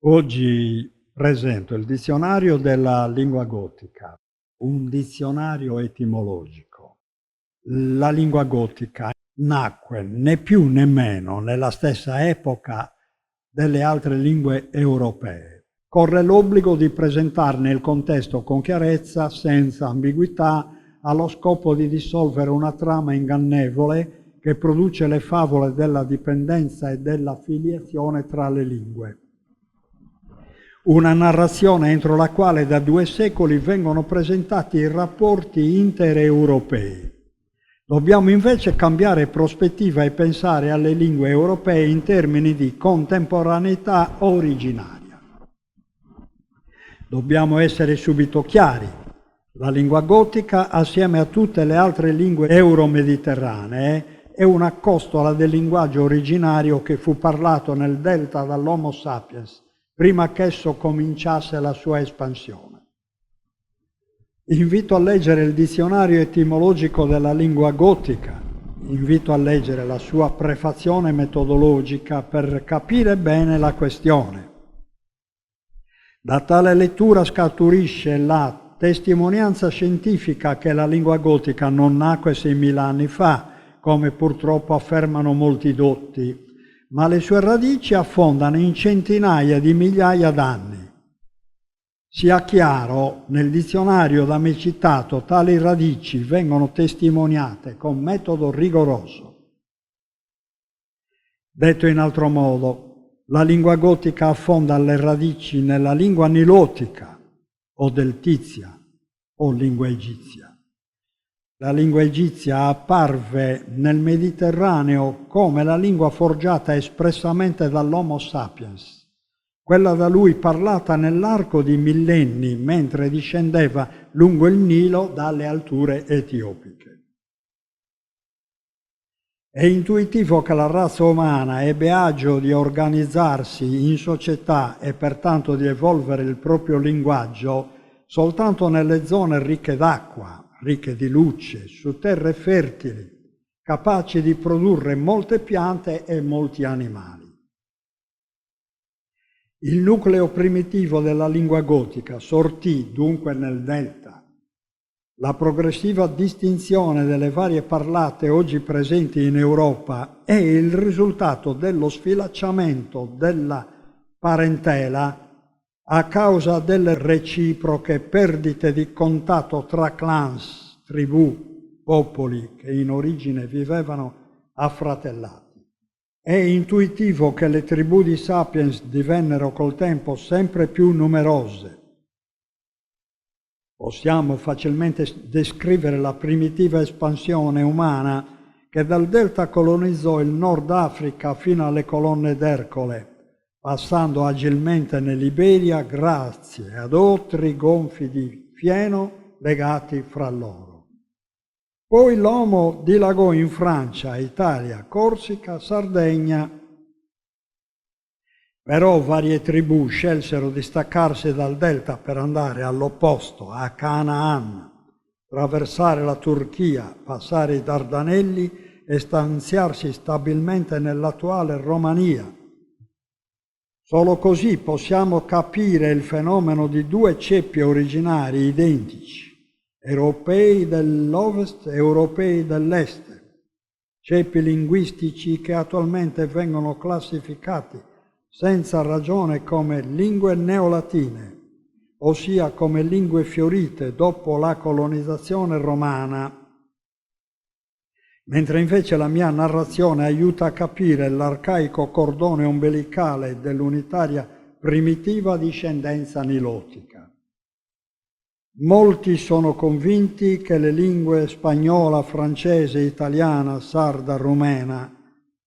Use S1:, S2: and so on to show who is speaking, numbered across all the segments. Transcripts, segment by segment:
S1: Oggi presento il dizionario della lingua gotica, un dizionario etimologico. La lingua gotica nacque né più né meno nella stessa epoca delle altre lingue europee. Corre l'obbligo di presentarne il contesto con chiarezza, senza ambiguità, allo scopo di dissolvere una trama ingannevole che produce le favole della dipendenza e della filiazione tra le lingue. Una narrazione entro la quale da 2 secoli vengono presentati i rapporti intereuropei. Dobbiamo invece cambiare prospettiva e pensare alle lingue europee in termini di contemporaneità originaria. Dobbiamo essere subito chiari. La lingua gotica, assieme a tutte le altre lingue euromediterranee, è un accosto del linguaggio originario che fu parlato nel delta dall'Homo sapiens, prima che esso cominciasse la sua espansione. Invito a leggere il dizionario etimologico della lingua gotica, invito a leggere la sua prefazione metodologica per capire bene la questione. Da tale lettura scaturisce la testimonianza scientifica che la lingua gotica non nacque 6.000 anni fa, come purtroppo affermano molti dotti, ma le sue radici affondano in centinaia di migliaia d'anni. Sia chiaro, nel dizionario da me citato tali radici vengono testimoniate con metodo rigoroso. Detto in altro modo, la lingua gotica affonda le radici nella lingua nilotica o deltizia o lingua egizia. La lingua egizia apparve nel Mediterraneo come la lingua forgiata espressamente dall'Homo sapiens, quella da lui parlata nell'arco di millenni mentre discendeva lungo il Nilo dalle alture etiopiche. È intuitivo che la razza umana ebbe agio di organizzarsi in società e pertanto di evolvere il proprio linguaggio soltanto nelle zone ricche d'acqua, ricche di luce, su terre fertili, capaci di produrre molte piante e molti animali. Il nucleo primitivo della lingua gotica sortì dunque nel delta. La progressiva distinzione delle varie parlate oggi presenti in Europa è il risultato dello sfilacciamento della parentela a causa delle reciproche perdite di contatto tra clans, tribù, popoli che in origine vivevano affratellati. È intuitivo che le tribù di Sapiens divennero col tempo sempre più numerose. Possiamo facilmente descrivere la primitiva espansione umana che dal delta colonizzò il Nord Africa fino alle colonne d'Ercole, passando agilmente nell'Iberia grazie ad otri gonfi di fieno legati fra loro. Poi l'Homo dilagò in Francia, Italia, Corsica, Sardegna. Però varie tribù scelsero di staccarsi dal delta per andare all'opposto, a Canaan, attraversare la Turchia, passare i Dardanelli e stanziarsi stabilmente nell'attuale Romania. Solo così possiamo capire il fenomeno di 2 ceppi originari identici, europei dell'Ovest e europei dell'Est, ceppi linguistici che attualmente vengono classificati senza ragione come lingue neolatine, ossia come lingue fiorite dopo la colonizzazione romana, mentre invece la mia narrazione aiuta a capire l'arcaico cordone ombelicale dell'unitaria primitiva discendenza nilotica. Molti sono convinti che le lingue spagnola, francese, italiana, sarda, rumena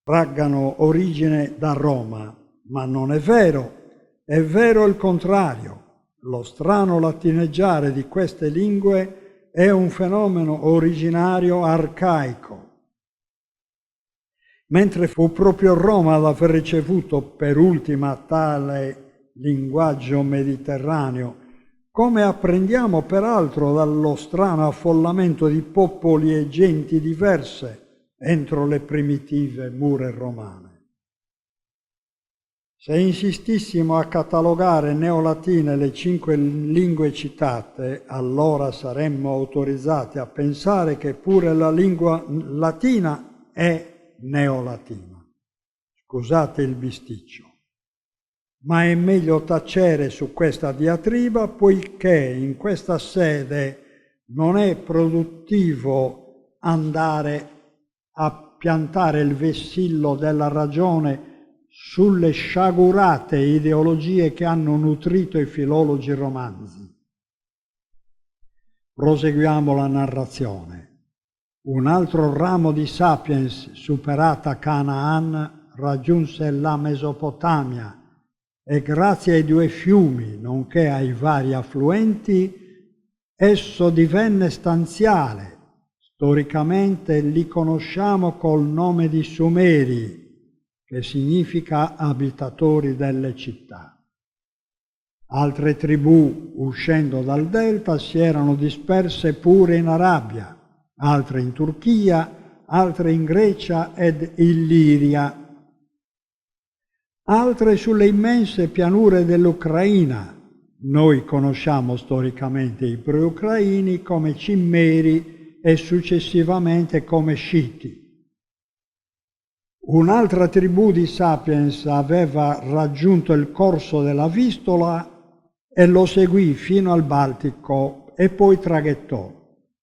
S1: traggano origine da Roma, ma non è vero il contrario. Lo strano latineggiare di queste lingue è un fenomeno originario arcaico. Mentre fu proprio Roma ad aver ricevuto per ultima tale linguaggio mediterraneo, come apprendiamo peraltro dallo strano affollamento di popoli e genti diverse entro le primitive mura romane. Se insistissimo a catalogare neolatine le 5 lingue citate, allora saremmo autorizzati a pensare che pure la lingua latina è neolatina. Scusate il bisticcio. Ma è meglio tacere su questa diatriba, poiché in questa sede non è produttivo andare a piantare il vessillo della ragione sulle sciagurate ideologie che hanno nutrito i filologi romanzi. Proseguiamo la narrazione. Un altro ramo di Sapiens, superata Canaan, raggiunse la Mesopotamia e grazie ai 2 fiumi, nonché ai vari affluenti, esso divenne stanziale. Storicamente li conosciamo col nome di Sumeri, che significa abitatori delle città. Altre tribù, uscendo dal delta, si erano disperse pure in Arabia, altre in Turchia, altre in Grecia ed Illiria, altre sulle immense pianure dell'Ucraina. Noi conosciamo storicamente i preucraini come Cimmeri e successivamente come Sciti. Un'altra tribù di Sapiens aveva raggiunto il corso della Vistola e lo seguì fino al Baltico e poi traghettò.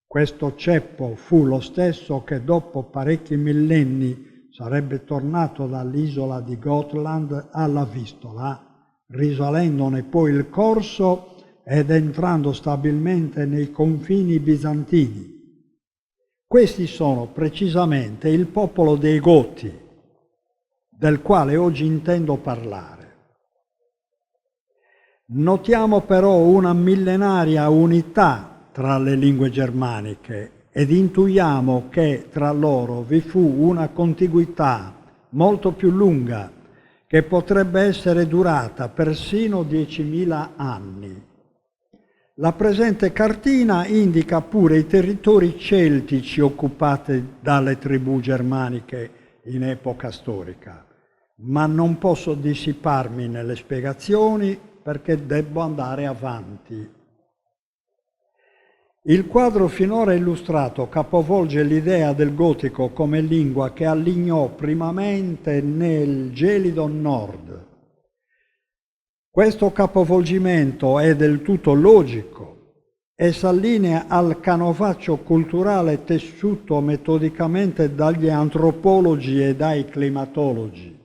S1: Questo ceppo fu lo stesso che dopo parecchi millenni sarebbe tornato dall'isola di Gotland alla Vistola, risalendone poi il corso ed entrando stabilmente nei confini bizantini. Questi sono precisamente il popolo dei Goti, del quale oggi intendo parlare. Notiamo però una millenaria unità tra le lingue germaniche ed intuiamo che tra loro vi fu una contiguità molto più lunga che potrebbe essere durata persino 10.000 anni. La presente cartina indica pure i territori celtici occupati dalle tribù germaniche in epoca storica, ma non posso dissiparmi nelle spiegazioni perché debbo andare avanti. Il quadro finora illustrato capovolge l'idea del gotico come lingua che allignò primamente nel gelido nord. Questo capovolgimento è del tutto logico e s'allinea al canovaccio culturale tessuto metodicamente dagli antropologi e dai climatologi.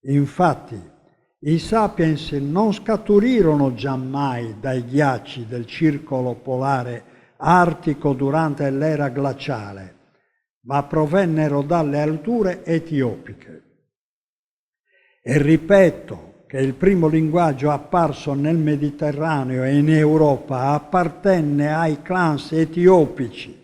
S1: Infatti, i sapiens non scaturirono giammai dai ghiacci del circolo polare artico durante l'era glaciale, ma provennero dalle alture etiopiche. E ripeto che il primo linguaggio apparso nel Mediterraneo e in Europa appartenne ai clans etiopici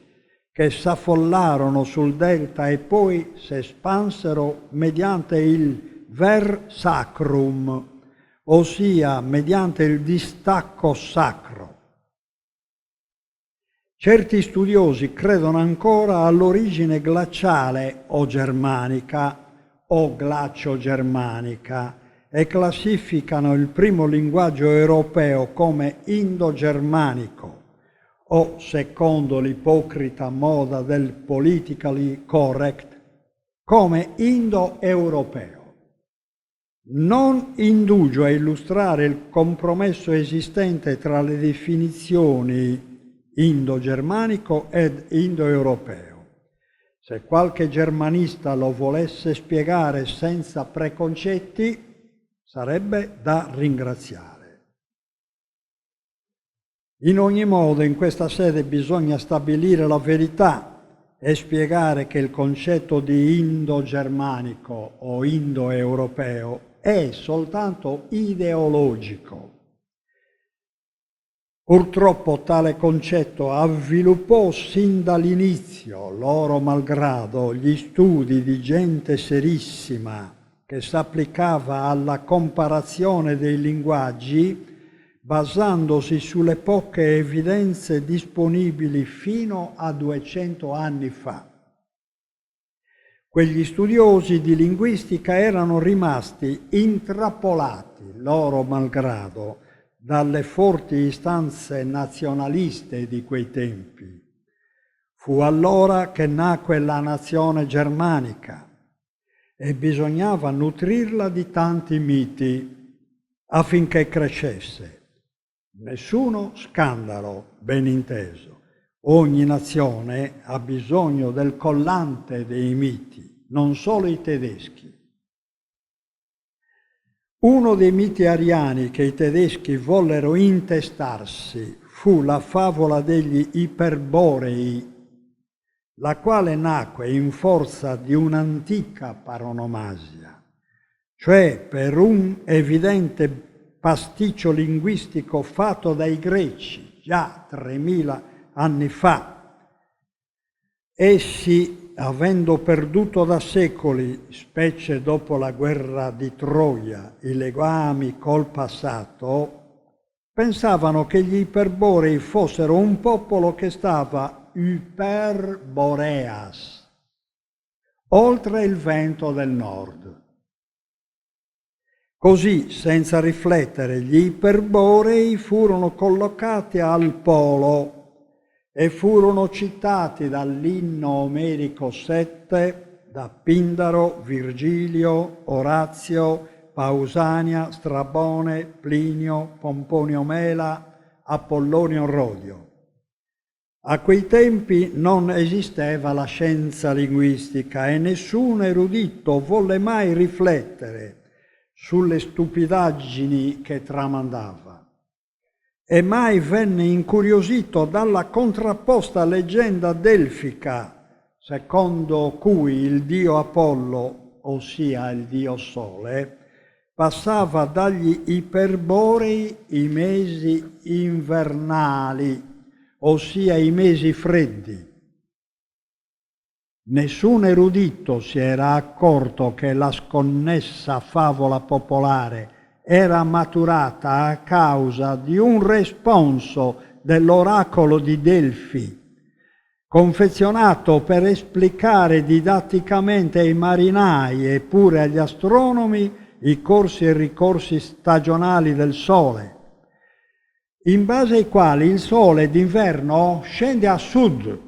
S1: che s'affollarono sul delta e poi si espansero mediante il ver sacrum, ossia mediante il distacco sacro. Certi studiosi credono ancora all'origine glaciale o germanica o glaccio-germanica e classificano il primo linguaggio europeo come indo-germanico o, secondo l'ipocrita moda del politically correct, come indo-europeo. Non indugio a illustrare il compromesso esistente tra le definizioni indo-germanico ed indoeuropeo. Se qualche germanista lo volesse spiegare senza preconcetti, sarebbe da ringraziare. In ogni modo, in questa sede bisogna stabilire la verità e spiegare che il concetto di indo-germanico o indoeuropeo è soltanto ideologico. Purtroppo tale concetto avviluppò sin dall'inizio, loro malgrado, gli studi di gente serissima che s'applicava alla comparazione dei linguaggi basandosi sulle poche evidenze disponibili fino a 200 anni fa. Quegli studiosi di linguistica erano rimasti intrappolati, loro malgrado, dalle forti istanze nazionaliste di quei tempi. Fu allora che nacque la nazione germanica e bisognava nutrirla di tanti miti affinché crescesse. Nessuno scandalo, ben inteso. Ogni nazione ha bisogno del collante dei miti, non solo i tedeschi. Uno dei miti ariani che i tedeschi vollero intestarsi fu la favola degli Iperborei, la quale nacque in forza di un'antica paronomasia, cioè per un evidente pasticcio linguistico fatto dai greci già 3000 anni fa. Essi, avendo perduto da secoli, specie dopo la guerra di Troia, i legami col passato, pensavano che gli Iperborei fossero un popolo che stava Hyperboreas, oltre il vento del nord. Così, senza riflettere, gli Iperborei furono collocati al polo e furono citati dall'inno omerico 7 da Pindaro, Virgilio, Orazio, Pausania, Strabone, Plinio, Pomponio Mela, Apollonio Rodio. A quei tempi non esisteva la scienza linguistica e nessun erudito volle mai riflettere sulle stupidaggini che tramandava. E mai venne incuriosito dalla contrapposta leggenda delfica, secondo cui il dio Apollo, ossia il dio Sole, passava dagli Iperborei i mesi invernali, ossia i mesi freddi. Nessun erudito si era accorto che la sconnessa favola popolare era maturata a causa di un responso dell'oracolo di Delfi, confezionato per esplicare didatticamente ai marinai e pure agli astronomi i corsi e ricorsi stagionali del Sole, in base ai quali il Sole d'inverno scende a sud,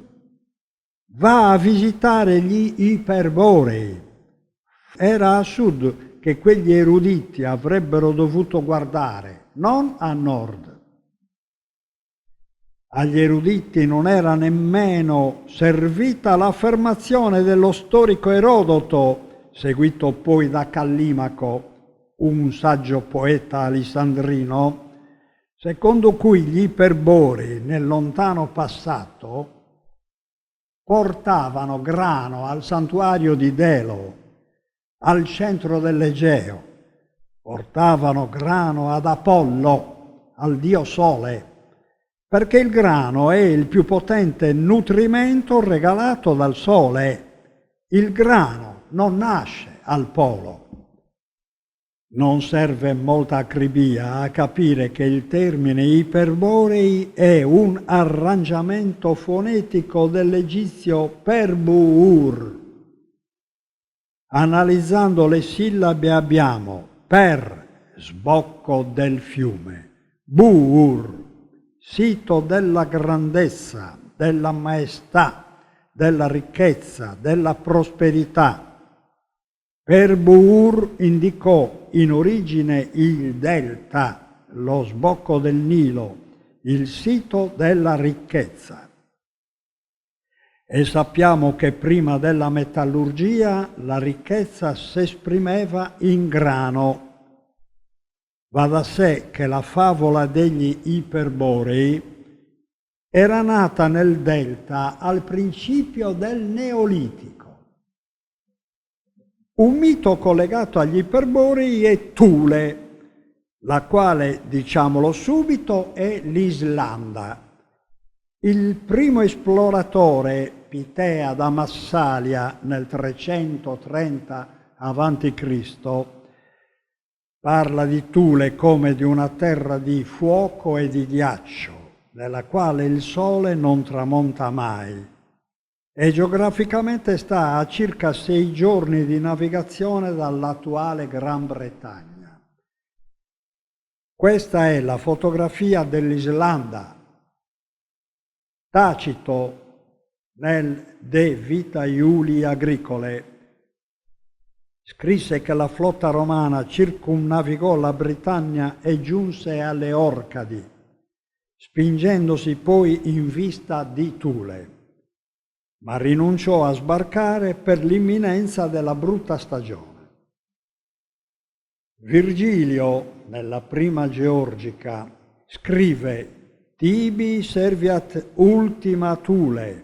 S1: va a visitare gli Iperborei. Era a sud che quegli eruditi avrebbero dovuto guardare, non a nord. Agli eruditi non era nemmeno servita l'affermazione dello storico Erodoto, seguito poi da Callimaco, un saggio poeta alessandrino, secondo cui gli Iperborei nel lontano passato portavano grano al santuario di Delo, al centro dell'Egeo, portavano grano ad Apollo, al dio Sole, perché il grano è il più potente nutrimento regalato dal Sole. Il grano non nasce al polo. Non serve molta acribia a capire che il termine Iperborei è un arrangiamento fonetico dell'egizio perbuur. Analizzando le sillabe abbiamo per, sbocco del fiume, buur, sito della grandezza, della maestà, della ricchezza, della prosperità. Per buur indicò in origine il delta, lo sbocco del Nilo, il sito della ricchezza. E sappiamo che prima della metallurgia la ricchezza si esprimeva in grano. Va da sé che la favola degli Iperborei era nata nel delta al principio del Neolitico. Un mito collegato agli Iperborei è Thule, la quale, diciamolo subito, è l'Islanda. Il primo esploratore, Pitea da Massalia, nel 330 a.C., parla di Thule come di una terra di fuoco e di ghiaccio, nella quale il sole non tramonta mai. e geograficamente sta a circa 6 giorni di navigazione dall'attuale Gran Bretagna. Questa è la fotografia dell'Islanda. Tacito nel De Vita Iuli Agricole scrisse che la flotta romana circumnavigò la Britannia e giunse alle Orcadi, spingendosi poi in vista di Thule, ma rinunciò a sbarcare per l'imminenza della brutta stagione. Virgilio, nella prima Georgica, scrive «Tibi serviat ultima Thule»,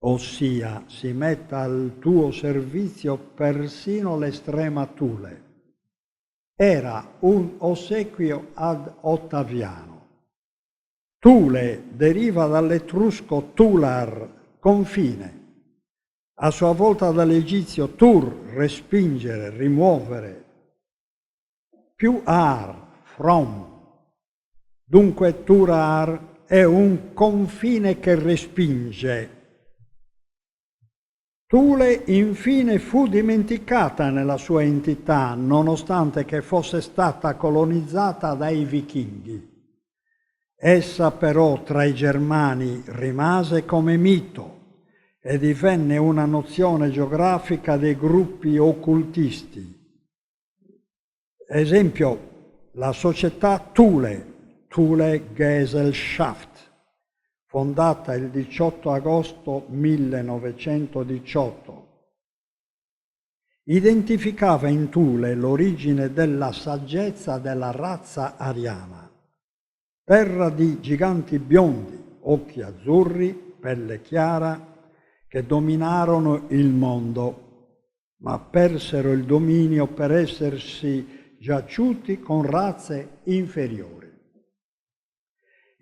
S1: ossia si metta al tuo servizio persino l'estrema Thule. Era un ossequio ad Ottaviano. Thule deriva dall'etrusco tular, confine, a sua volta dall'egizio tur, respingere, rimuovere, più ar, from. Dunque turar è un confine che respinge. Thule infine fu dimenticata nella sua entità, nonostante che fosse stata colonizzata dai vichinghi. Essa però tra i germani rimase come mito e divenne una nozione geografica dei gruppi occultisti. Esempio, la società Thule, Thule Gesellschaft, fondata il 18 agosto 1918, identificava in Thule l'origine della saggezza della razza ariana, terra di giganti biondi, occhi azzurri, pelle chiara, che dominarono il mondo, ma persero il dominio per essersi giaciuti con razze inferiori.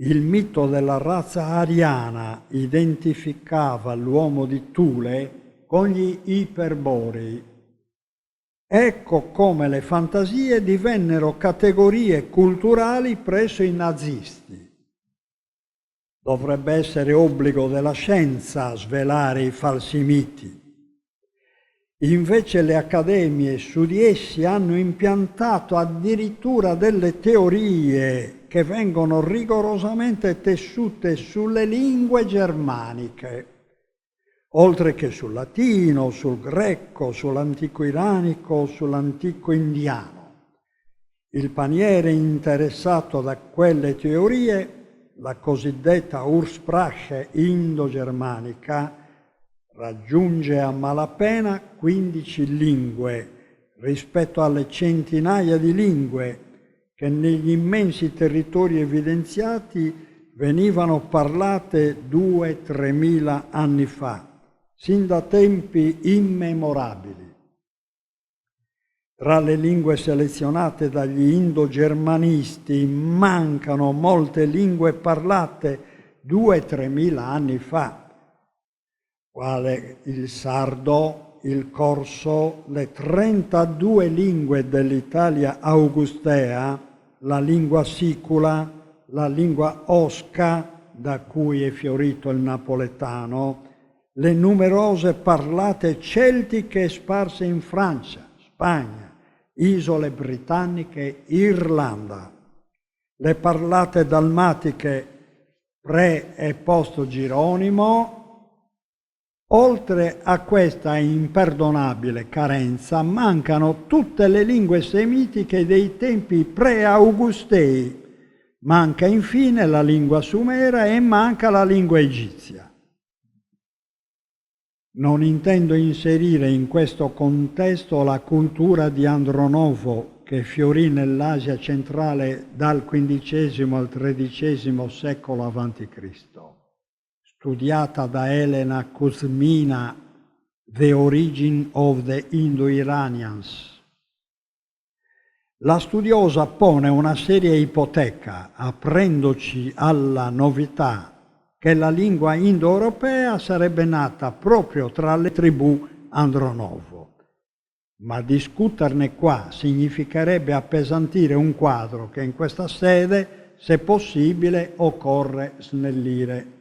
S1: Il mito della razza ariana identificava l'uomo di Thule con gli Iperborei. Ecco come le fantasie divennero categorie culturali presso i nazisti. Dovrebbe essere obbligo della scienza svelare i falsi miti. Invece le accademie su di essi hanno impiantato addirittura delle teorie che vengono rigorosamente tessute sulle lingue germaniche, oltre che sul latino, sul greco, sull'antico iranico, sull'antico indiano. Il paniere interessato da quelle teorie, la cosiddetta Ursprache indo-germanica, raggiunge a malapena 15 lingue rispetto alle centinaia di lingue che negli immensi territori evidenziati venivano parlate 2-3 mila anni fa, sin da tempi immemorabili. Tra le lingue selezionate dagli indo-germanisti mancano molte lingue parlate 2-3 mila anni fa, quale il sardo, il corso, le 32 lingue dell'Italia augustea, la lingua sicula, la lingua osca, da cui è fiorito il napoletano, le numerose parlate celtiche sparse in Francia, Spagna, isole britanniche, Irlanda, le parlate dalmatiche pre e post Gironimo. Oltre a questa imperdonabile carenza, mancano tutte le lingue semitiche dei tempi pre-augustei, manca infine la lingua sumera e manca la lingua egizia. Non intendo inserire in questo contesto la cultura di Andronovo, che fiorì nell'Asia centrale dal XV al XIII secolo a.C., studiata da Elena Kuzmina, The Origin of the Indo-Iranians. La studiosa pone una seria ipoteca, aprendoci alla novità che la lingua indoeuropea sarebbe nata proprio tra le tribù Andronovo. Ma discuterne qua significherebbe appesantire un quadro che in questa sede, se possibile, occorre snellire.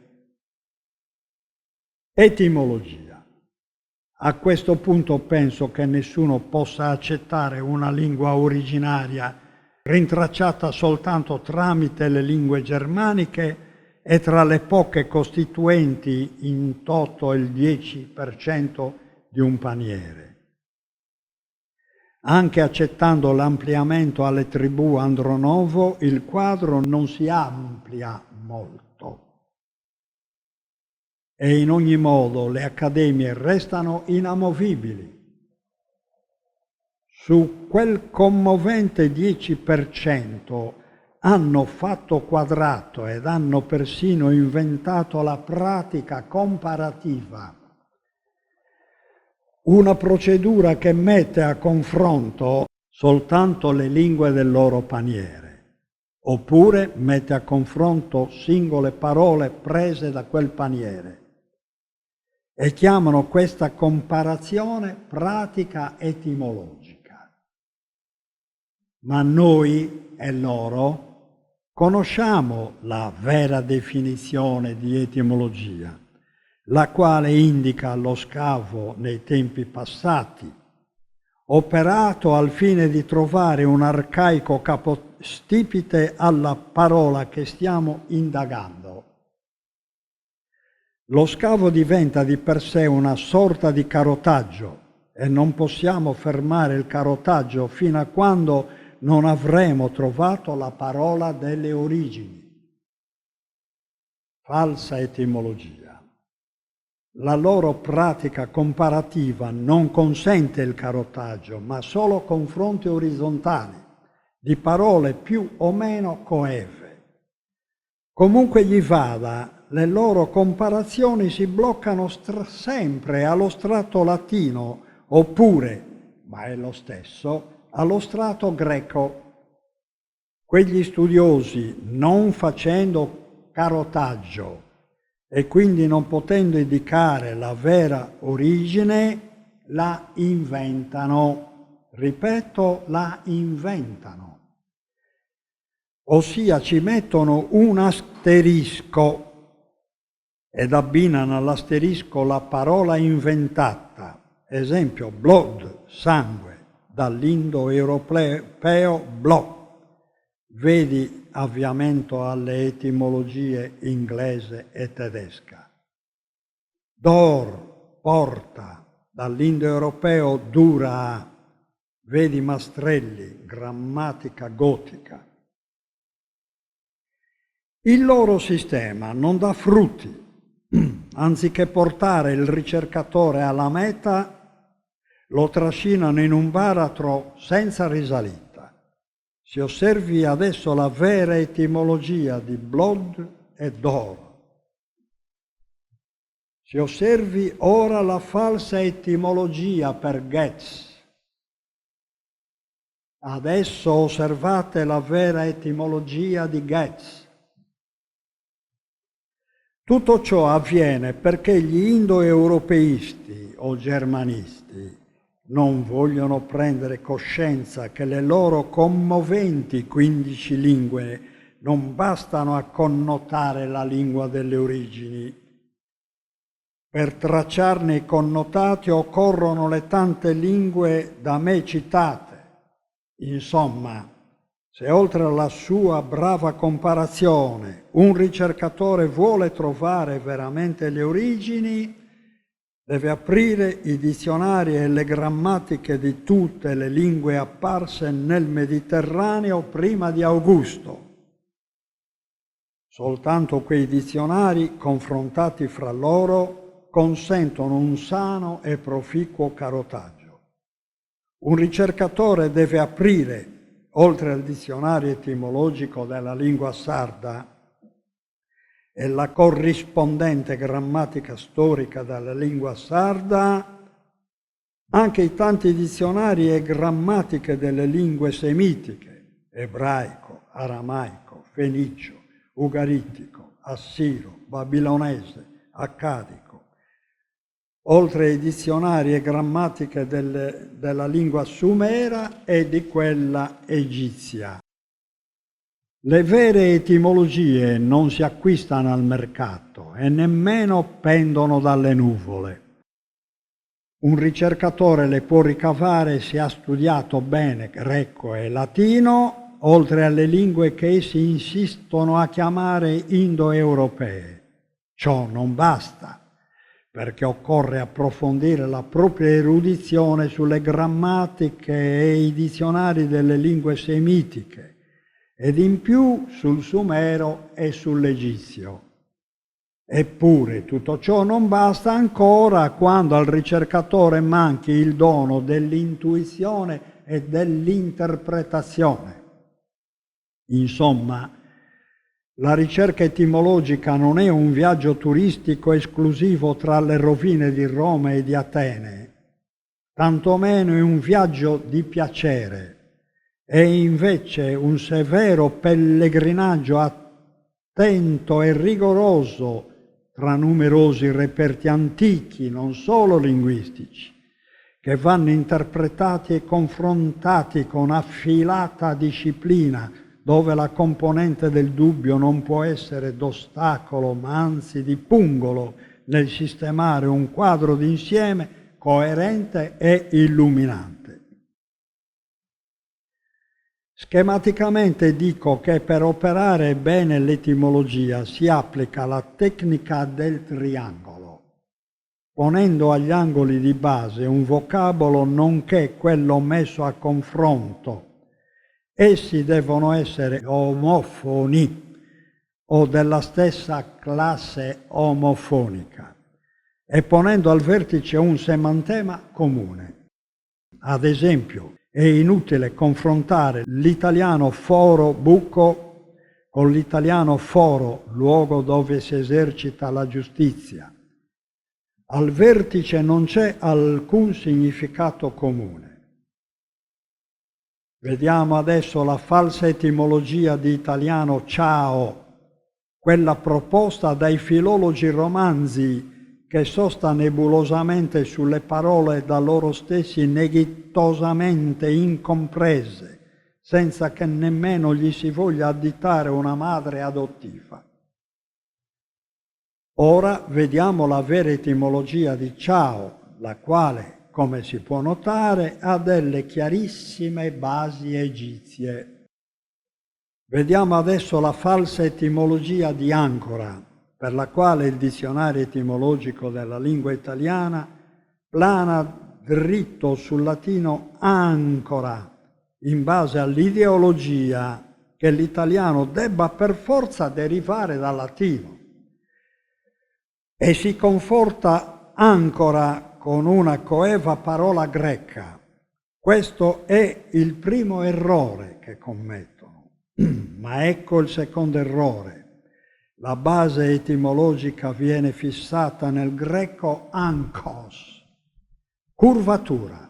S1: Etimologia. A questo punto penso che nessuno possa accettare una lingua originaria rintracciata soltanto tramite le lingue germaniche e tra le poche costituenti in toto il 10% di un paniere. Anche accettando l'ampliamento alle tribù Andronovo, il quadro non si amplia molto. E in ogni modo le accademie restano inamovibili. Su quel commovente 10% hanno fatto quadrato ed hanno persino inventato la pratica comparativa, una procedura che mette a confronto soltanto le lingue del loro paniere, oppure mette a confronto singole parole prese da quel paniere. E chiamano questa comparazione pratica etimologica. Ma noi e loro conosciamo la vera definizione di etimologia, la quale indica lo scavo nei tempi passati, operato al fine di trovare un arcaico capostipite alla parola che stiamo indagando. Lo scavo diventa di per sé una sorta di carotaggio e non possiamo fermare il carotaggio fino a quando non avremo trovato la parola delle origini. Falsa etimologia. La loro pratica comparativa non consente il carotaggio, ma solo confronti orizzontali di parole più o meno coeve. Comunque gli vada, le loro comparazioni si bloccano sempre allo strato latino, oppure, ma è lo stesso, allo strato greco. Quegli studiosi, non facendo carotaggio e quindi non potendo indicare la vera origine, la inventano. Ripeto, la inventano. Ossia ci mettono un asterisco ed abbinano all'asterisco la parola inventata. Esempio, blood, sangue, dall'indoeuropeo blood. Vedi avviamento alle etimologie inglese e tedesca. Door, porta, dall'indoeuropeo dura. Vedi Mastrelli, grammatica gotica. Il loro sistema non dà frutti. Anziché portare il ricercatore alla meta, lo trascinano in un baratro senza risalita. Si osservi adesso la vera etimologia di blood e d'oro. Si osservi ora la falsa etimologia per Goetz. Adesso osservate la vera etimologia di Goetz. Tutto ciò avviene perché gli indoeuropeisti o germanisti non vogliono prendere coscienza che le loro commoventi 15 lingue non bastano a connotare la lingua delle origini. Per tracciarne i connotati occorrono le tante lingue da me citate. Insomma, se oltre alla sua brava comparazione un ricercatore vuole trovare veramente le origini, deve aprire i dizionari e le grammatiche di tutte le lingue apparse nel Mediterraneo prima di Augusto. Soltanto quei dizionari, confrontati fra loro, consentono un sano e proficuo carotaggio. Un ricercatore deve aprire, oltre al dizionario etimologico della lingua sarda e la corrispondente grammatica storica della lingua sarda, anche i tanti dizionari e grammatiche delle lingue semitiche, ebraico, aramaico, fenicio, ugaritico, assiro, babilonese, accadico, oltre ai dizionari e grammatiche della lingua sumera e di quella egizia. Le vere etimologie non si acquistano al mercato e nemmeno pendono dalle nuvole. Un ricercatore le può ricavare se ha studiato bene greco e latino, oltre alle lingue che essi insistono a chiamare indoeuropee. Ciò non basta, perché occorre approfondire la propria erudizione sulle grammatiche e i dizionari delle lingue semitiche, ed in più sul sumero e sull'egizio. Eppure tutto ciò non basta ancora quando al ricercatore manchi il dono dell'intuizione e dell'interpretazione. Insomma, la ricerca etimologica non è un viaggio turistico esclusivo tra le rovine di Roma e di Atene, tantomeno è un viaggio di piacere, è invece un severo pellegrinaggio attento e rigoroso tra numerosi reperti antichi, non solo linguistici, che vanno interpretati e confrontati con affilata disciplina, dove la componente del dubbio non può essere d'ostacolo, ma anzi di pungolo nel sistemare un quadro d'insieme coerente e illuminante. Schematicamente dico che per operare bene l'etimologia si applica la tecnica del triangolo, ponendo agli angoli di base un vocabolo nonché quello messo a confronto. Essi devono essere omofoni o della stessa classe omofonica e ponendo al vertice un semantema comune. Ad esempio, è inutile confrontare l'italiano foro buco con l'italiano foro luogo dove si esercita la giustizia. Al vertice non c'è alcun significato comune. Vediamo adesso la falsa etimologia di italiano ciao, quella proposta dai filologi romanzi che sosta nebulosamente sulle parole da loro stessi neghitosamente incomprese, senza che nemmeno gli si voglia additare una madre adottiva. Ora vediamo la vera etimologia di ciao, la quale, come si può notare, ha delle chiarissime basi egizie. Vediamo adesso la falsa etimologia di ancora, per la quale il dizionario etimologico della lingua italiana plana dritto sul latino ancora, in base all'ideologia che l'italiano debba per forza derivare dal latino. E si conforta ancora con una coeva parola greca. Questo è il primo errore che commettono, ma ecco il secondo errore. La base etimologica viene fissata nel greco ankos, curvatura,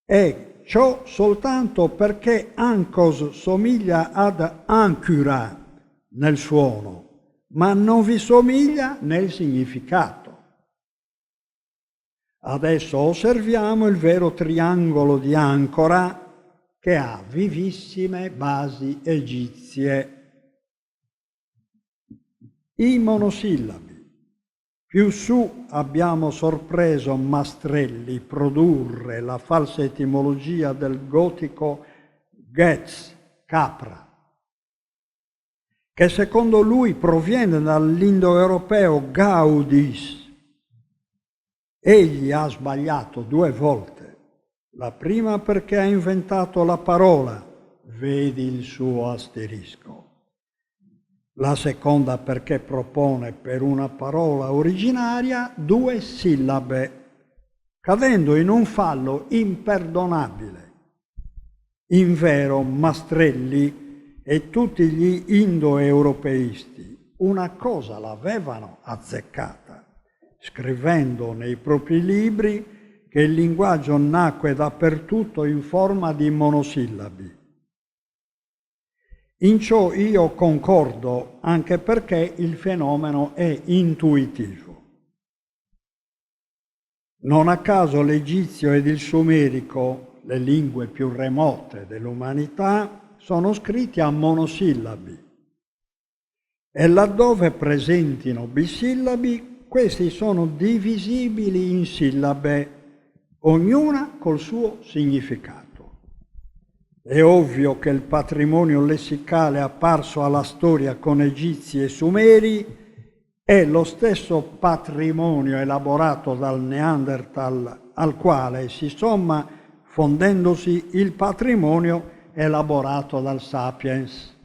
S1: e ciò soltanto perché ankos somiglia ad ancura nel suono, ma non vi somiglia nel significato. Adesso osserviamo il vero triangolo di ancora che ha vivissime basi egizie. I monosillabi. Più su abbiamo sorpreso Mastrelli produrre la falsa etimologia del gotico Getz, capra, che secondo lui proviene dall'indoeuropeo gaudis. Egli ha sbagliato 2 volte. La prima perché ha inventato la parola, vedi il suo asterisco. La seconda perché propone per una parola originaria 2 sillabe, cadendo in un fallo imperdonabile. Invero Mastrelli e tutti gli indoeuropeisti una cosa l'avevano azzeccata, scrivendo nei propri libri che il linguaggio nacque dappertutto in forma di monosillabi. In ciò io concordo, anche perché il fenomeno è intuitivo. Non a caso l'egizio ed il sumerico, le lingue più remote dell'umanità, sono scritti a monosillabi e laddove presentino bisillabi, questi sono divisibili in sillabe, ognuna col suo significato. È ovvio che il patrimonio lessicale apparso alla storia con egizi e sumeri è lo stesso patrimonio elaborato dal Neanderthal al quale si somma, fondendosi, il patrimonio elaborato dal Sapiens.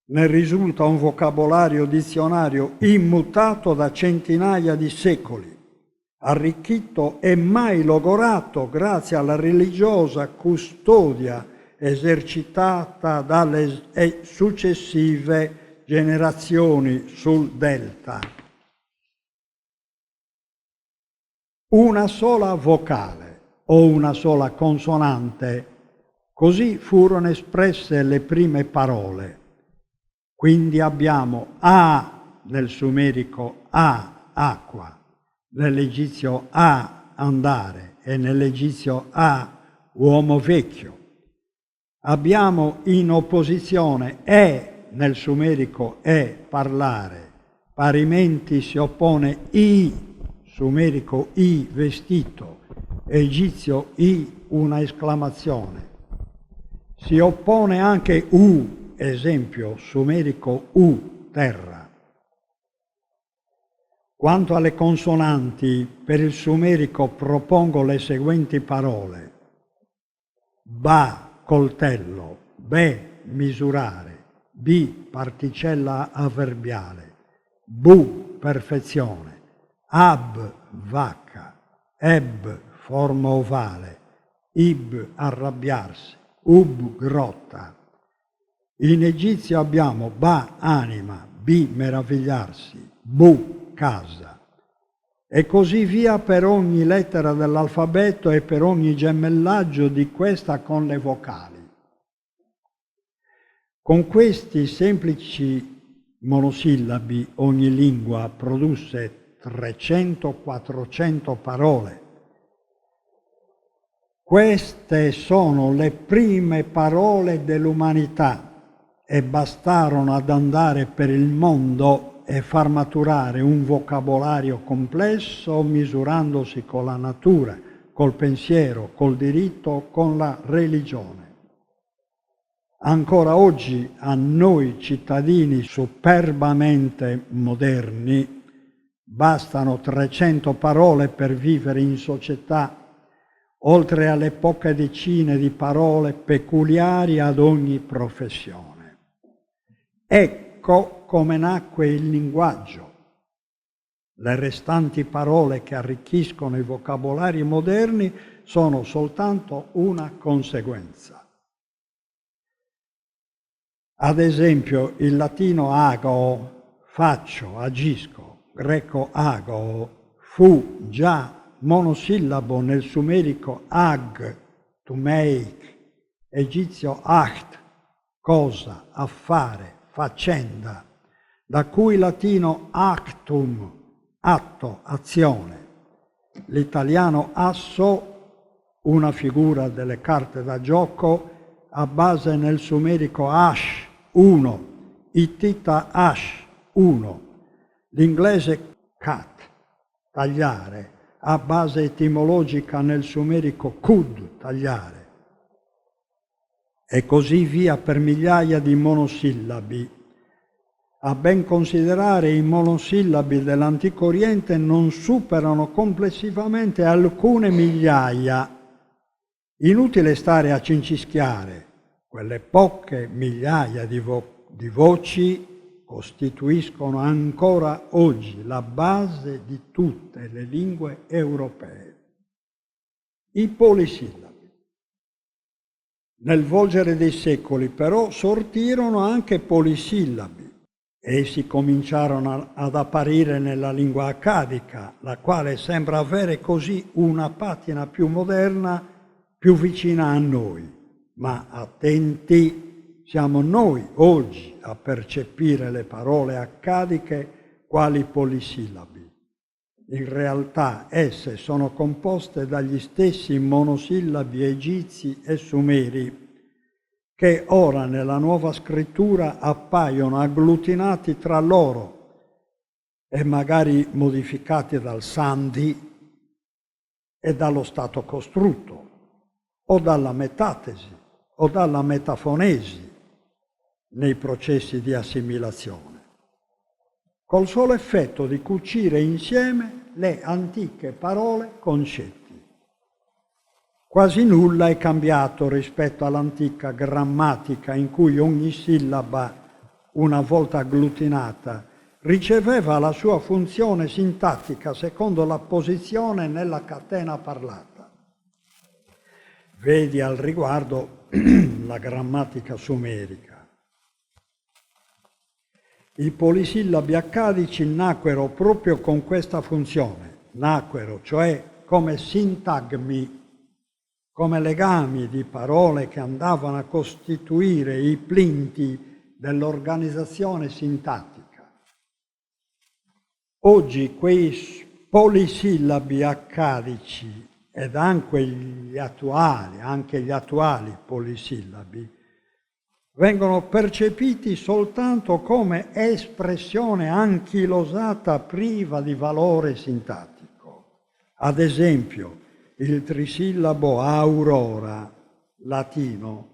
S1: Ne risulta un vocabolario dizionario immutato da centinaia di secoli, arricchito e mai logorato grazie alla religiosa custodia esercitata dalle successive generazioni sul delta. Una sola vocale o una sola consonante, così furono espresse le prime parole. Quindi abbiamo A nel sumerico A, acqua, nell'egizio A, andare, e nell'egizio A, uomo vecchio. Abbiamo in opposizione E nel sumerico E, parlare, parimenti si oppone I, sumerico I, vestito, egizio I, una esclamazione. Si oppone anche U, esempio, sumerico U, terra. Quanto alle consonanti, per il sumerico propongo le seguenti parole: ba, coltello, be, misurare, bi, particella avverbiale, bu, perfezione, ab, vacca, eb, forma ovale, ib, arrabbiarsi, ub, grotta. In egizio abbiamo ba, anima, bi, meravigliarsi, bu, casa, e così via per ogni lettera dell'alfabeto e per ogni gemellaggio di questa con le vocali. Con questi semplici monosillabi ogni lingua produsse 300-400 parole. Queste sono le prime parole dell'umanità e bastarono ad andare per il mondo e far maturare un vocabolario complesso misurandosi con la natura, col pensiero, col diritto, con la religione. Ancora oggi a noi cittadini superbamente moderni bastano 300 parole per vivere in società, oltre alle poche decine di parole peculiari ad ogni professione. Ecco come nacque il linguaggio. Le restanti parole che arricchiscono i vocabolari moderni sono soltanto una conseguenza. Ad esempio, il latino agoo, faccio, agisco, greco agoo, fu già monosillabo nel sumerico ag, to make, egizio acht, cosa, affare, faccenda, da cui latino actum, atto, azione. L'italiano asso, una figura delle carte da gioco, a base nel sumerico ash, uno, ittita ash, uno. L'inglese cut, tagliare, a base etimologica nel sumerico kud, tagliare. E così via per migliaia di monosillabi. A ben considerare, i monosillabi dell'Antico Oriente non superano complessivamente alcune migliaia. Inutile stare a cincischiare, quelle poche migliaia di voci costituiscono ancora oggi la base di tutte le lingue europee. I polisillabi. Nel volgere dei secoli, però, sortirono anche polisillabi. Essi cominciarono ad apparire nella lingua accadica, la quale sembra avere così una patina più moderna, più vicina a noi. Ma attenti, siamo noi oggi a percepire le parole accadiche quali polisillabi. In realtà esse sono composte dagli stessi monosillabi egizi e sumeri, che ora nella nuova scrittura appaiono agglutinati tra loro e magari modificati dal Sandi e dallo stato costrutto, o dalla metatesi, o dalla metafonesi nei processi di assimilazione, col solo effetto di cucire insieme le antiche parole concetti. Quasi nulla è cambiato rispetto all'antica grammatica in cui ogni sillaba, una volta agglutinata, riceveva la sua funzione sintattica secondo la posizione nella catena parlata. Vedi al riguardo la grammatica sumerica. I polisillabi accadici nacquero proprio con questa funzione, cioè come sintagmi, come legami di parole che andavano a costituire i plinti dell'organizzazione sintattica. Oggi quei polisillabi accadici ed anche gli attuali polisillabi vengono percepiti soltanto come espressione anchilosata priva di valore sintattico. Ad esempio, il trisillabo aurora, latino,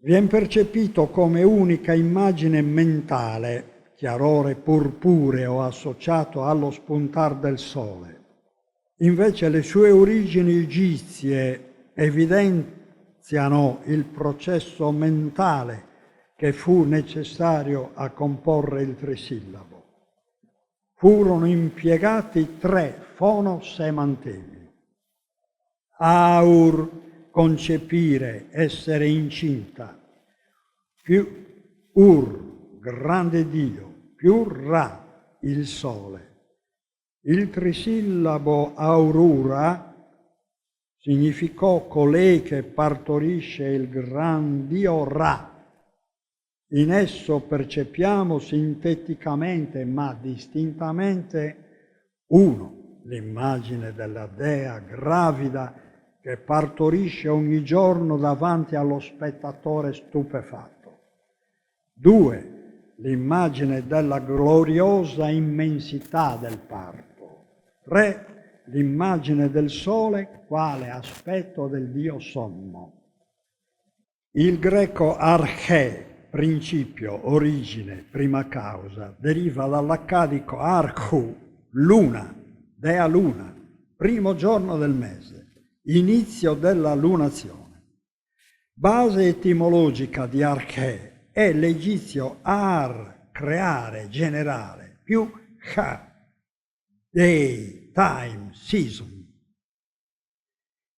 S1: viene percepito come unica immagine mentale, chiarore purpureo associato allo spuntar del sole. Invece le sue origini egizie evidenziano il processo mentale che fu necessario a comporre il trisillabo. Furono impiegati 3 fonosemantemi. Aur, concepire, essere incinta, più ur, grande Dio, più ra, il sole. Il trisillabo aurura significò colei che partorisce il gran Dio Ra. In esso percepiamo sinteticamente ma distintamente uno, l'immagine della dea gravida che partorisce ogni giorno davanti allo spettatore stupefatto. 2, l'immagine della gloriosa immensità del parto. 3, l'immagine del sole quale aspetto del Dio sommo. Il greco arche, principio, origine, prima causa, deriva dall'accadico archu, luna, dea luna, primo giorno del mese, inizio della lunazione. Base etimologica di arche è l'egizio ar, creare, generare, più ha, day, time, season.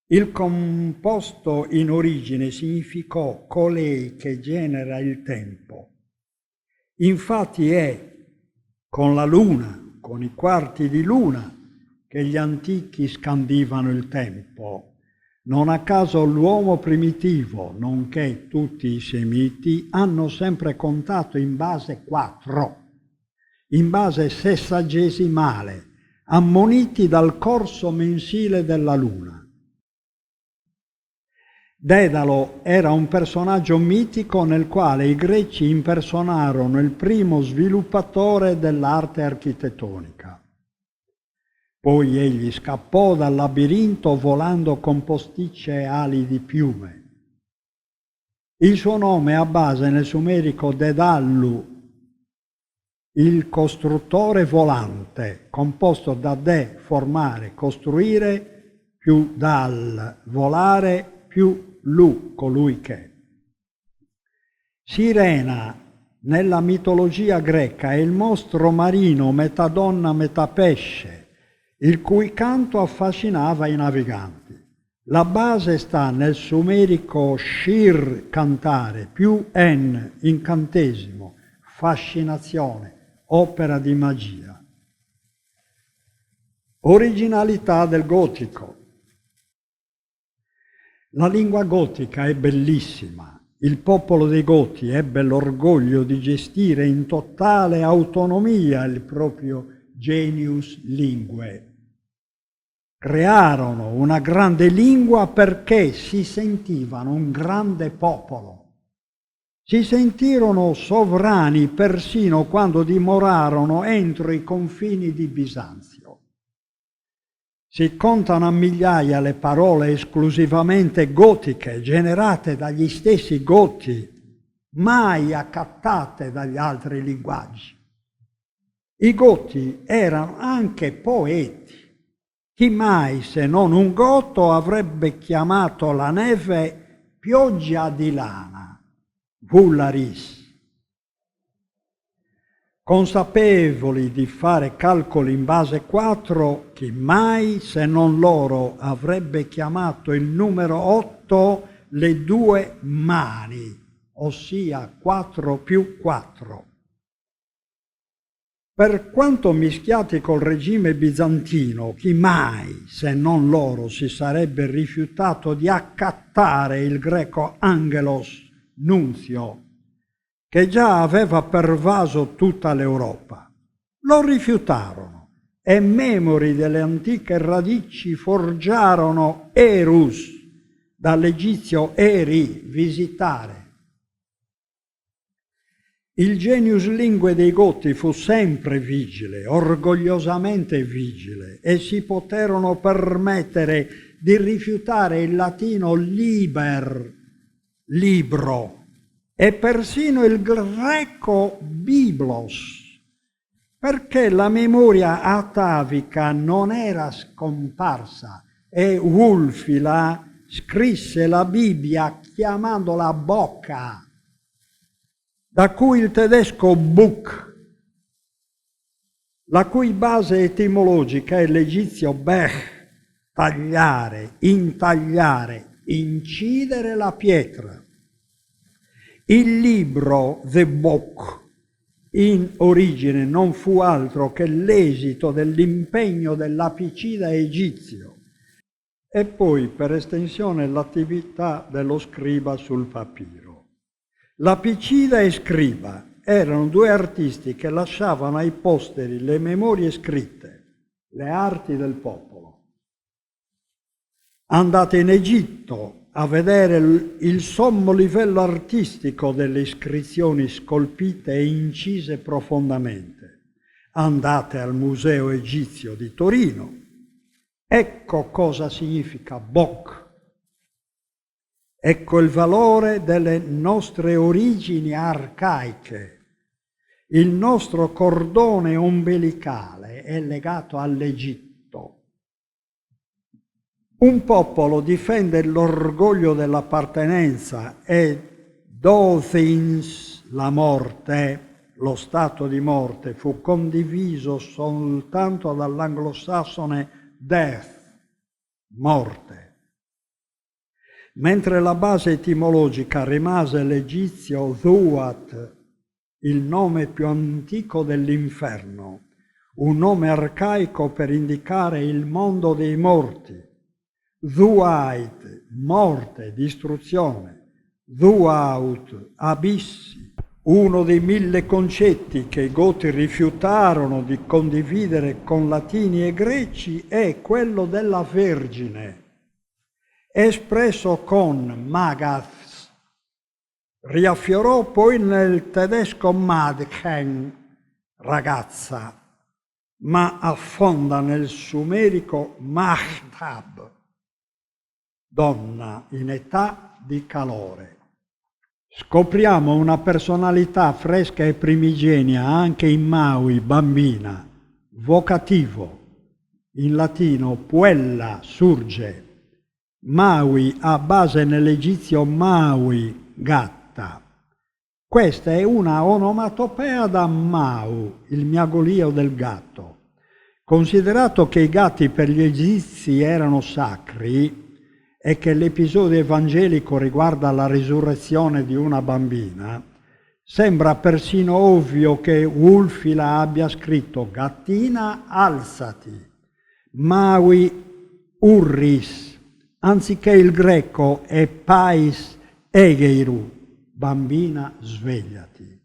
S1: Il composto in origine significò colei che genera il tempo. Infatti è con la luna, con i quarti di luna, che gli antichi scandivano il tempo. Non a caso l'uomo primitivo, nonché tutti i semiti, hanno sempre contato in base 4, in base sessagesimale, ammoniti dal corso mensile della luna. Dedalo era un personaggio mitico nel quale i greci impersonarono il primo sviluppatore dell'arte architettonica. Poi egli scappò dal labirinto volando con posticce ali di piume. Il suo nome ha base nel sumerico Dedallu, il costruttore volante, composto da de, formare, costruire, più dal, volare, più Lu, colui che. Sirena, nella mitologia greca, è il mostro marino metà donna metà pesce, il cui canto affascinava i naviganti. La base sta nel sumerico shir, cantare, più en, incantesimo, fascinazione, opera di magia. Originalità del gotico. La lingua gotica è bellissima. Il popolo dei Goti ebbe l'orgoglio di gestire in totale autonomia il proprio genius lingue. crearono una grande lingua perché si sentivano un grande popolo. Si sentirono sovrani persino quando dimorarono entro i confini di Bisanzio. Si contano a migliaia le parole esclusivamente gotiche, generate dagli stessi Goti, mai accattate dagli altri linguaggi. I Goti erano anche poeti. Chi mai, se non un goto, avrebbe chiamato la neve pioggia di lana, vularis. Consapevoli di fare calcoli in base 4, chi mai, se non loro, avrebbe chiamato il numero 8 le due mani, ossia 4 più 4. Per quanto mischiati col regime bizantino, chi mai, se non loro, si sarebbe rifiutato di accattare il greco angelos nunzio, che già aveva pervaso tutta l'Europa? Lo rifiutarono e memori delle antiche radici forgiarono Erus, dall'egizio eri, visitare. Il genius lingue dei Goti fu sempre vigile, orgogliosamente vigile, e si poterono permettere di rifiutare il latino liber, libro, e persino il greco biblos, perché la memoria atavica non era scomparsa e Wulfila scrisse la Bibbia chiamandola bocca, da cui il tedesco Buch, la cui base etimologica è l'egizio bech, tagliare, intagliare, incidere la pietra. Il libro, the book, in origine non fu altro che l'esito dell'impegno dell'apicida egizio e poi per estensione l'attività dello scriba sul papiro. L'apicida e scriba erano due artisti che lasciavano ai posteri le memorie scritte, le arti del popolo. Andate in Egitto a vedere il sommo livello artistico delle iscrizioni scolpite e incise profondamente. Andate al Museo Egizio di Torino. Ecco cosa significa Bok. Ecco il valore delle nostre origini arcaiche. Il nostro cordone ombelicale è legato all'Egitto. Un popolo difende l'orgoglio dell'appartenenza e Dothins, la morte, lo stato di morte, fu condiviso soltanto dall'anglosassone death, morte. Mentre la base etimologica rimase l'egizio Dhuat, il nome più antico dell'inferno, un nome arcaico per indicare il mondo dei morti. Dhuait, morte, distruzione. Dhuaut, abissi. Uno dei 1000 concetti che i Goti rifiutarono di condividere con latini e greci è quello della Vergine, espresso con Magath. Riaffiorò poi nel tedesco Madchen, ragazza, ma affonda nel sumerico Mahtab, donna in età di calore. Scopriamo una personalità fresca e primigenia anche in Maui, bambina, vocativo, in latino puella, surge. Maui ha base nell'egizio Maui, gatta. Questa è una onomatopea da Mau, il miagolio del gatto. Considerato che i gatti per gli egizi erano sacri e che l'episodio evangelico riguarda la risurrezione di una bambina, sembra persino ovvio che Wulfila abbia scritto gattina alzati, Maui urris, anziché il greco e pais egeiru, bambina svegliati.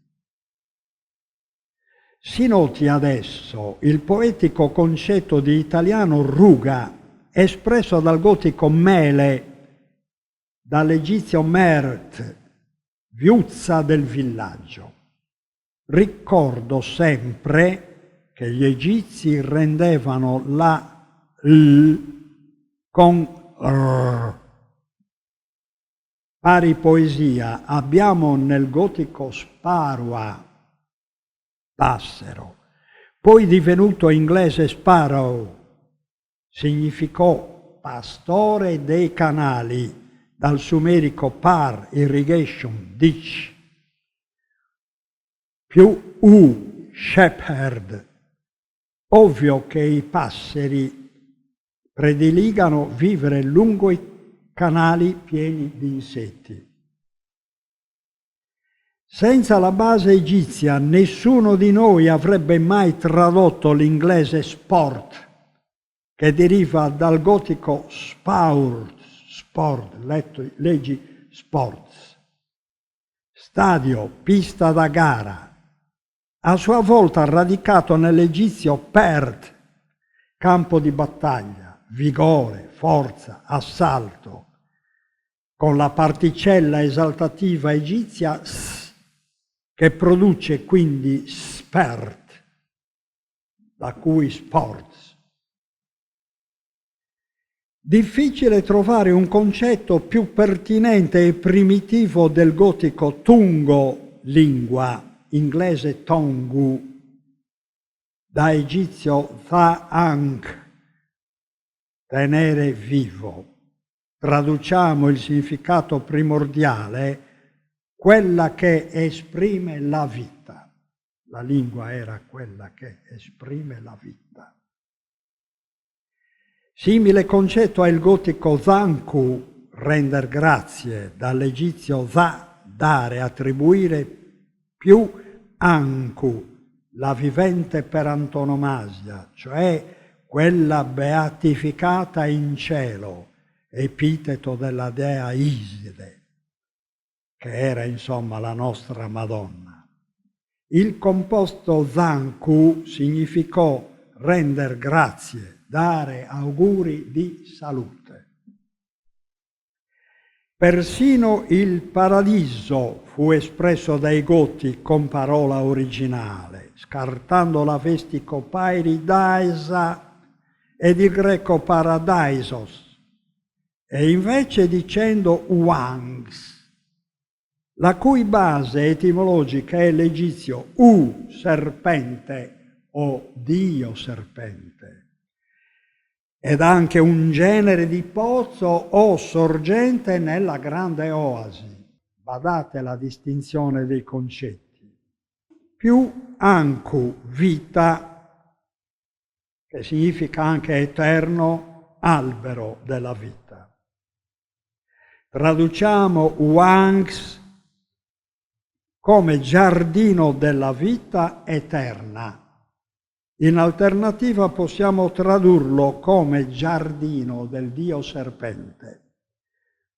S1: Si noti adesso il poetico concetto di italiano ruga, espresso dal gotico mele, dall'egizio mert, viuzza del villaggio. Ricordo sempre che gli egizi rendevano la l con r. Pari poesia abbiamo nel gotico sparua, passero, poi divenuto inglese sparrow, significò pastore dei canali, dal sumerico par, irrigation, ditch, più shepherd. Ovvio che i passeri prediligano vivere lungo i canali pieni di insetti. Senza la base egizia nessuno di noi avrebbe mai tradotto l'inglese sport, che deriva dal gotico sport, leggi sports, stadio, pista da gara, a sua volta radicato nell'egizio pert, campo di battaglia, vigore, forza, assalto, con la particella esaltativa egizia s, che produce quindi spert, da cui sports. Difficile trovare un concetto più pertinente e primitivo del gotico tungo, lingua, inglese tongu, da egizio tha-ankh, tenere vivo. Traduciamo il significato primordiale, quella che esprime la vita. La lingua era quella che esprime la vita. Simile concetto ha il gotico zanku, render grazie, dall'egizio za, dare, attribuire, più anku, la vivente per antonomasia, cioè quella beatificata in cielo, epiteto della dea Iside, che era insomma la nostra Madonna. Il composto zanku significò render grazie, dare auguri di salute. Persino il paradiso fu espresso dai Goti con parola originale, scartando l'avestico pairidaisa ed il greco paradaisos, e invece dicendo uangs, la cui base etimologica è l'egizio serpente o dio serpente, ed anche un genere di pozzo o sorgente nella grande oasi. Badate la distinzione dei concetti. Più anku, vita, che significa anche eterno, albero della vita. Traduciamo uangs come giardino della vita eterna. In alternativa possiamo tradurlo come giardino del dio serpente.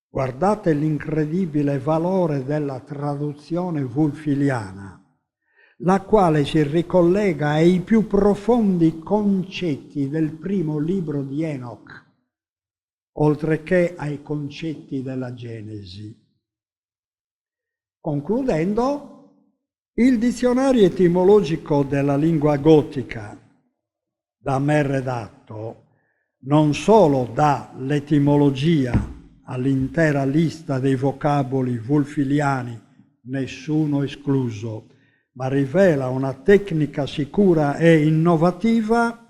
S1: Guardate l'incredibile valore della traduzione wulfiliana, la quale si ricollega ai più profondi concetti del primo libro di Enoch, oltre che ai concetti della Genesi. Concludendo, il dizionario etimologico della lingua gotica da me redatto non solo dà l'etimologia all'intera lista dei vocaboli wulfiliani, nessuno escluso, ma rivela una tecnica sicura e innovativa,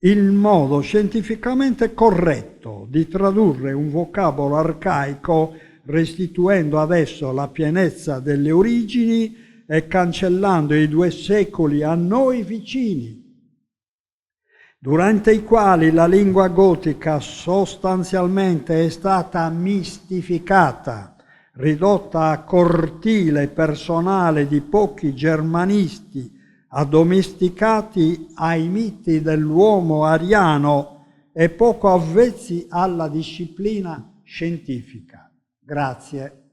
S1: il modo scientificamente corretto di tradurre un vocabolo arcaico, restituendo ad esso la pienezza delle origini e cancellando i 2 secoli a noi vicini, durante i quali la lingua gotica sostanzialmente è stata mistificata, ridotta a cortile personale di pochi germanisti, addomesticati ai miti dell'uomo ariano e poco avvezzi alla disciplina scientifica. Grazie.